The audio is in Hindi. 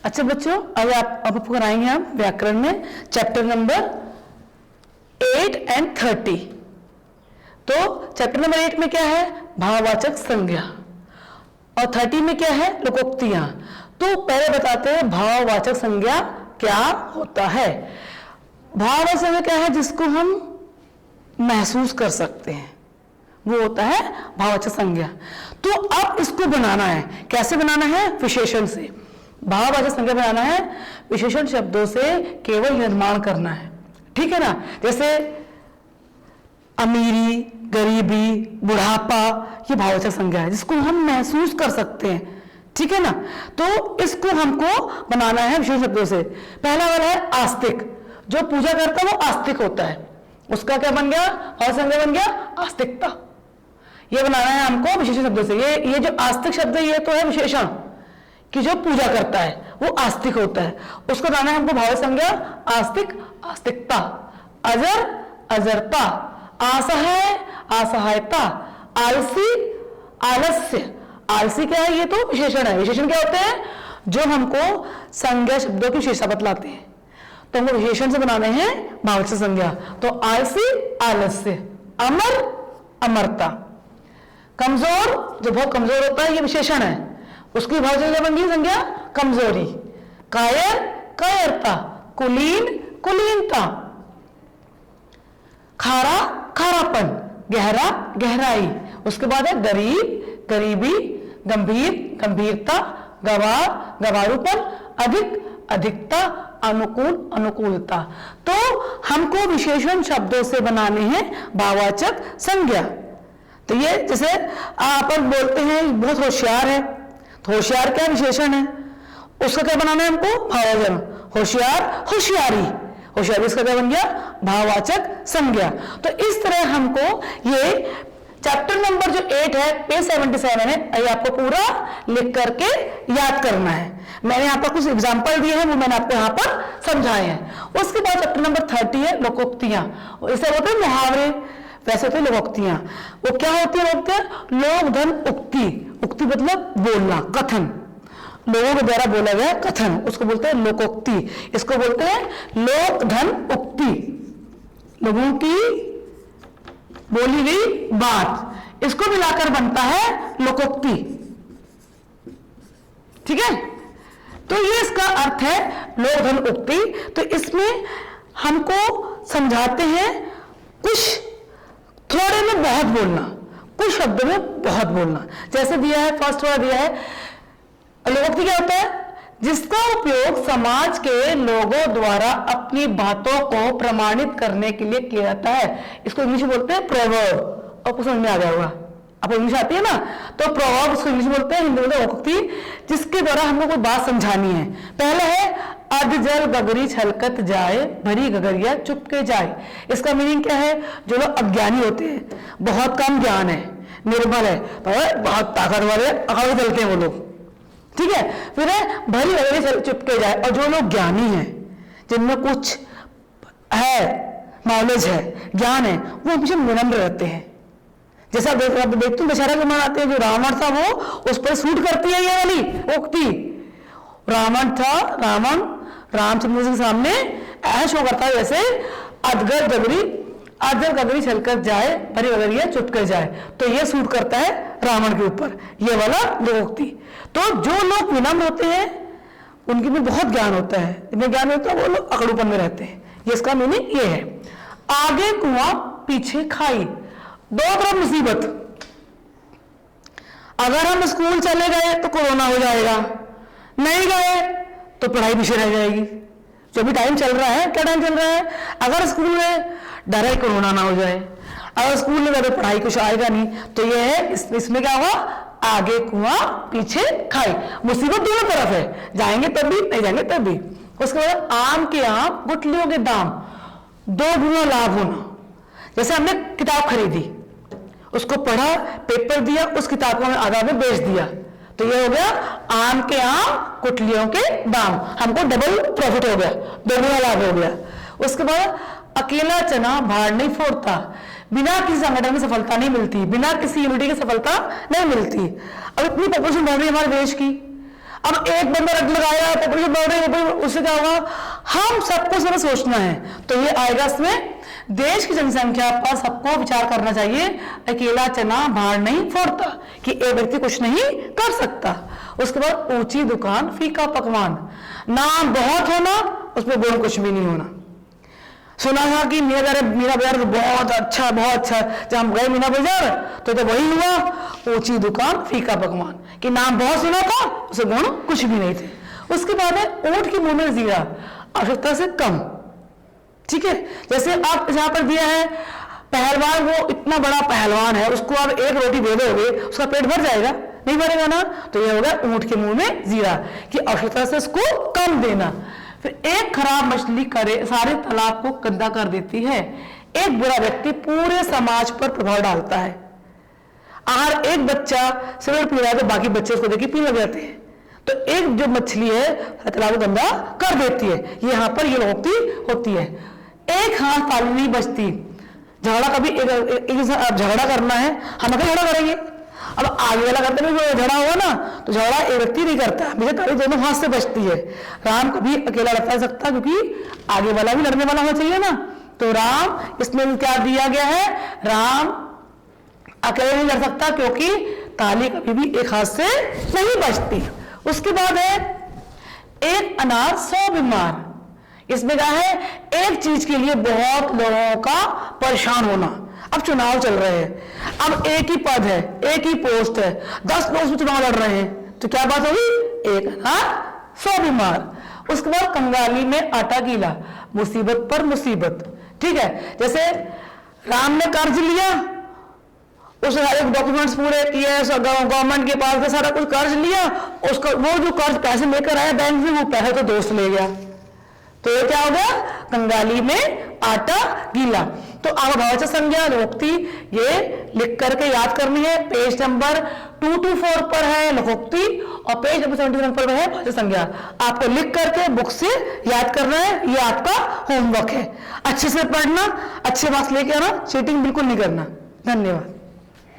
अच्छा बच्चों, अब आपको कराएंगे हम व्याकरण में चैप्टर नंबर 8 एंड 30। तो चैप्टर नंबर 8 में क्या है? भाववाचक संज्ञा। और 30 में क्या है? लोकोक्तियां। तो पहले बताते हैं भाववाचक संज्ञा क्या होता है। भाववाचक संज्ञा क्या है? जिसको हम महसूस कर सकते हैं, वो होता है भाववाचक संज्ञा। तो अब इसको बनाना है, कैसे बनाना है? विशेषण से। भाववाचक संज्ञा बनाना है विशेषण शब्दों से केवल निर्माण करना है, ठीक है ना। जैसे अमीरी, गरीबी, बुढ़ापा, ये भाववाचक संज्ञा है जिसको हम महसूस कर सकते हैं, ठीक है ना। तो इसको हमको बनाना है विशेषण शब्दों से। पहला वाला है आस्तिक। जो पूजा करता है वो आस्तिक होता है, उसका क्या बन गया? भाववाचक संज्ञा बन गया आस्तिकता। ये बनाना है हमको विशेषण शब्दों से। ये जो आस्तिक शब्द है ये तो है विशेषण कि जो पूजा करता है वो आस्तिक होता है, उसको बनाना है हमको भाववाचक संज्ञा आस्तिक, आस्तिकता। अजर, अजरता। असहाय, असहायता। आलसी, आलस्य। आलसी क्या है? ये तो विशेषण है। विशेषण क्या होते हैं? जो हमको संज्ञा शब्दों की विशेषता बतलाते हैं, तो हमको विशेषण से बनाने हैं भाववाचक संज्ञा। तो आलसी, आलस्य। अमर, अमरता। कमजोर, जो बहुत कमजोर होता है, ये विशेषण है, उसकी भाववाचक संज्ञा बन गई संज्ञा कमजोरी। कायर, कायरता। कुलीन, कुलीनता। खारा, खारापन। गहरा, गहराई। उसके बाद है गरीब, गरीबी। गंभीर, गंभीरता। गवार, गवारूपन। अधिक, अधिकता। अनुकूल, अनुकूलता। तो हमको विशेषण शब्दों से बनाने हैं भाववाचक संज्ञा। तो ये जैसे अपन बोलते हैं बहुत होशियार है, तो होशियार क्या विशेषण है, उसका क्या बनाना है हमको? भाववाचक। होशियार, होशियारी। होशियारी इसका क्या बन गया? भाववाचक संज्ञा। तो इस तरह हमको ये चैप्टर नंबर जो 8 है, पेज 77 है, ये आपको पूरा लिख करके याद करना है। मैंने यहाँ पर कुछ एग्जाम्पल दिए हैं, वो मैंने आपको यहाँ पर समझाए हैं। उसके बाद चैप्टर नंबर 30 है लोकोक्तियां। इसे बोलते हैं मुहावरे, वैसे होते हैं लोकोक्तियां। वो क्या होती है लोकोक्तियां? लोक धन उक्ति। उक्ति मतलब बोलना, कथन, लोगों के द्वारा बोला गया कथन, उसको बोलते हैं लोकोक्ति। इसको बोलते हैं लोक धन उक्ति, लोगों की बोली गई बात, इसको मिलाकर बनता है लोकोक्ति, ठीक है। तो ये इसका अर्थ है लोक धन उक्ति। तो इसमें हमको समझाते हैं कुछ थोड़े में बहुत बोलना, कुछ शब्दों में बहुत बोलना। जैसे दिया है, फर्स्ट वाला दिया है, लोकोक्ति क्या होता है? जिसका उपयोग समाज के लोगों द्वारा अपनी बातों को प्रमाणित करने के लिए किया जाता है। इसको इंग्लिश में बोलते हैं प्रोवर्ब। आपको समझ में आ गया होगा, आपको इंग्लिश आती है ना, तो प्रोवर्ब उसको इंग्लिश में बोलते हैं, हिंदी में लोकोक्ति, जिसके द्वारा हमको कोई बात समझानी है। पहला है अध जल गगरी छलकत जाए, भरी गगरिया चुप के जाए। इसका मीनिंग क्या है? जो लोग अज्ञानी होते हैं, बहुत कम ज्ञान है, निर्बल है, बहुत ताकत वाले अकड़ चलते हैं वो लोग, ठीक है। फिर है भरी गगरी चुप के जाए। और जो लोग ज्ञानी हैं, जिनमें कुछ है, नॉलेज है, ज्ञान है, वो हमेशा विनम्र रहते हैं। जैसा देखते दशहरा के मन आते हैं, जो रावण था वो उस पर सूट करती है ये वाली उक्ति। रावण था, रावण रामचंद्र जी के सामने ऐसा शो करता है जैसे अधगर गगरी छलकर जाए, भरी गगरिया चुप कर जाए। तो ये सूट करता है रावण के ऊपर, ये वाला लोकोक्ति। तो जो लोग विनम्र होते हैं उनके में बहुत ज्ञान होता है, जिनमें ज्ञान होता है वो लोग अकड़ूपन में रहते हैं। ये इसका मीनिंग ये है। आगे कुआं पीछे खाई, दो तरफ मुसीबत। अगर हम स्कूल चले गए तो कोरोना हो जाएगा, नहीं गए तो पढ़ाई पीछे रह जाएगी। जो भी टाइम चल रहा है, क्या टाइम चल रहा है? अगर स्कूल में डर है कोरोना ना हो जाए, अगर स्कूल में गए तो पढ़ाई कुछ आएगा नहीं। तो ये है, इसमें क्या हुआ? आगे कुआं पीछे खाई, मुसीबत दोनों तरफ है, जाएंगे तब भी, नहीं जाएंगे तब भी। उसके बाद आम के आम गुठलियों के दाम, दो गुना लाभ होना। जैसे हमने किताब खरीदी, उसको पढ़ा, पेपर दिया, उस किताब को हमें आधा में बेच दिया, तो ये हो गया आम के आम गुठलियों के दाम, हमको डबल प्रॉफिट हो गया, दोगुना लाभ हो गया। उसके बाद अकेला चना भाड़ नहीं फोड़ता, बिना किसी संगठन की सफलता नहीं मिलती, बिना किसी यूनिटी की सफलता नहीं मिलती। अब इतनी पॉपुलेशन बढ़ रही है हमारे देश की, अब एक बंदा रट लगाया, पॉपुलेशन बढ़ रही है, उससे क्या होगा? हम सबको सिर्फ सोचना है, तो ये आएगा इसमें देश की जनसंख्या पर सबको विचार करना चाहिए। अकेला चना भार नहीं फोड़ता, कि एक व्यक्ति कुछ नहीं कर सकता। उसके बाद ऊंची दुकान फीका पकवान, नाम बहुत होना उसमें गुण कुछ भी नहीं होना। सुना था कि मीना बाजार बहुत अच्छा जब हम गए मीना बाजार तो वही हुआ, ऊंची दुकान फीका पकवान, कि नाम बहुत सुना था, उसे गुण कुछ भी नहीं थे। उसके बाद है ऊंट की मुंह में जीरा, आवश्यकता से कम। ठीक है, जैसे आप यहाँ पर दिया है पहलवान, वो इतना बड़ा पहलवान है, उसको आप एक रोटी दे दोगे उसका पेट भर जाएगा? नहीं भरेगा ना। तो ये होगा ऊंट के मुंह में जीरा, कि आवश्यकता से उसको कम देना। फिर एक खराब मछली करे सारे तालाब को गंदा कर देती है। एक बुरा व्यक्ति पूरे समाज पर प्रभाव डालता है। अगर एक बच्चा सिगरेट पी रहा है तो बाकी बच्चे उसको देख के पीने लग जाते हैं। तो एक जो मछली है तालाब को गंदा कर देती है। ये यहाँ पर ये होती है। एक हाथ ताली नहीं बचती। झगड़ा कभी एक झगड़ा करना है, हम अगर झगड़ा करेंगे, अब आगे वाला करते हुए झगड़ा हुआ ना तो झगड़ा एक व्यक्ति नहीं करता, मुझे ताली दोनों हाथ से बचती है। राम कभी अकेला लड़ सकता, क्योंकि आगे वाला भी लड़ने वाला होना चाहिए ना। तो राम, इसमें क्या दिया गया है, राम अकेले नहीं लड़ सकता क्योंकि ताली कभी भी एक हाथ से नहीं बचती। उसके बाद है एक अनार 100 बीमार। इसमें क्या है, एक चीज के लिए बहुत लोगों का परेशान होना। अब चुनाव चल रहे हैं, अब एक ही पद है, एक ही पोस्ट है, 10 लोग उसमें चुनाव लड़ रहे हैं, तो क्या बात होगी, एक अनार 100 बीमार। उसके बाद कंगाली में आटा गीला, मुसीबत पर मुसीबत। ठीक है, जैसे राम ने कर्ज लिया, उसने सारे डॉक्यूमेंट्स पूरे किए, गवर्नमेंट के पास से सारा कुछ कर्ज लिया, उसका वो जो कर्ज पैसे लेकर आया बैंक से, वो पैसे तो दोस्त ले गया। तो ये क्या हो गया, कंगाली में आटा गीला। तो अवभाववाचक संज्ञा लोकोक्ति ये लिख करके याद करनी है। पेज नंबर 224 पर है लोकोक्ति और पेज नंबर 71 पर है भाववाचक संज्ञा। आपको लिख करके बुक से याद करना है, ये आपका होमवर्क है। अच्छे से पढ़ना, अच्छे मार्क्स लेके आना, चीटिंग बिल्कुल नहीं करना। धन्यवाद।